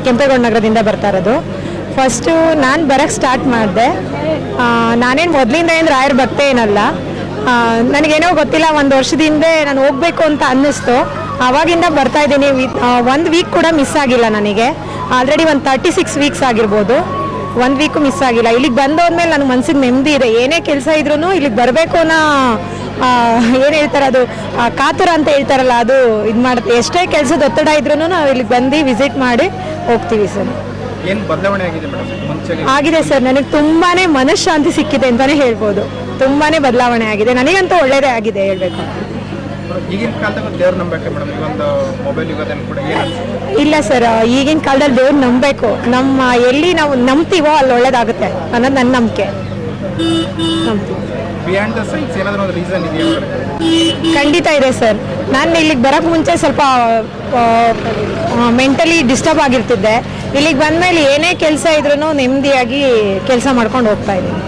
ಕೆಂಪೇಗೌಡ ನಗರದಿಂದ ಬರ್ತಾ ಇರೋದು. ಫಸ್ಟು ನಾನು ಬರೋಕ್ಕೆ ಸ್ಟಾರ್ಟ್ ಮಾಡಿದೆ. ನಾನೇನು ಮೊದಲಿಂದ ಏನು ರಾಯರ ಭಕ್ತೆ ಏನಲ್ಲ. ನನಗೇನೋ ಗೊತ್ತಿಲ್ಲ, ಒಂದು ವರ್ಷದಿಂದ ನಾನು ಹೋಗಬೇಕು ಅಂತ ಅನ್ನಿಸ್ತು. ಆವಾಗಿಂದ ಬರ್ತಾ ಇದ್ದೀನಿ. 1 ವೀಕ್ ಕೂಡ ಮಿಸ್ ಆಗಿಲ್ಲ ನನಗೆ. ಆಲ್ರೆಡಿ ಒಂದು 36 ವೀಕ್ಸ್ ಆಗಿರ್ಬೋದು. 1 ವೀಕು ಮಿಸ್ ಆಗಿಲ್ಲ. ಇಲ್ಲಿಗೆ ಬಂದೋದ್ಮೇಲೆ ನನ್ನ ಮನಸ್ಸಿಗೆ ನೆಮ್ಮದಿ ಇದೆ. ಏನೇ ಕೆಲಸ ಇದ್ರೂ ಇಲ್ಲಿಗೆ ಬರಬೇಕು ಅನ್ನೋ ಏನು ಹೇಳ್ತಾರೆ ಅದು ಕಾತುರ ಅಂತ ಹೇಳ್ತಾರಲ್ಲ, ಅದು ಇದು ಮಾಡುತ್ತೆ. ಎಷ್ಟೇ ಕೆಲಸದ ಒತ್ತಡ ಇದ್ರೂ ನಾವು ಇಲ್ಲಿಗೆ ಬಂದು ವಿಸಿಟ್ ಮಾಡಿ ಹೋಗ್ತೀವಿ ಸರ್. ಏನು ಬದಲಾವಣೆ ಆಗಿದೆ ಮೇಡಮ್? ಆಗಿದೆ ಸರ್. ನನಗೆ ತುಂಬಾ ಮನಃಶಾಂತಿ ಸಿಕ್ಕಿದೆ ಅಂತಲೇ ಹೇಳ್ಬೋದು. ತುಂಬಾ ಬದಲಾವಣೆ ಆಗಿದೆ. ನನಗಂತೂ ಒಳ್ಳೆಯದೇ ಆಗಿದೆ ಹೇಳಬೇಕು. ಈಗಿನ ಕಾಲದಾಗ ದೇವ್ರು ನಂಬಕ್ಕೆ ಮೇಡಮ್, ಇವೊಂದು ಮೊಬೈಲ್ ಯುಗದಲ್ಲಿ ಕೂಡ ಇಲ್ಲ ಸರ್, ಈಗಿನ ಕಾಲದಲ್ಲಿ ದೇವ್ರು ನಂಬಬೇಕು. ಎಲ್ಲಿ ನಾವು ನಂಬ್ತೀವೋ ಅಲ್ಲಿ ಒಳ್ಳೇದಾಗುತ್ತೆ ಅನ್ನೋದು ನನ್ನ ನಂಬಿಕೆ. ಬಿಯಾಂಡ್ ದ ಸೈನ್ಸ್ ಏನಾದರೂ ಒಂದು ರೀಸನ್ ಇದೆಯಾ? ಖಂಡಿತ ಇದೆ ಸರ್. ನಾನು ಇಲ್ಲಿಗೆ ಬರೋಕ್ಕೆ ಮುಂಚೆ ಸ್ವಲ್ಪ ಮೆಂಟಲಿ ಡಿಸ್ಟರ್ಬ್ ಆಗಿರ್ತಿದ್ದೆ. ಇಲ್ಲಿಗೆ ಬಂದಮೇಲೆ ಏನೇ ಕೆಲಸ ಇದ್ರೂ ನೆಮ್ಮದಿಯಾಗಿ ಕೆಲಸ ಮಾಡ್ಕೊಂಡು ಹೋಗ್ತಾ ಇದ್ದೀನಿ.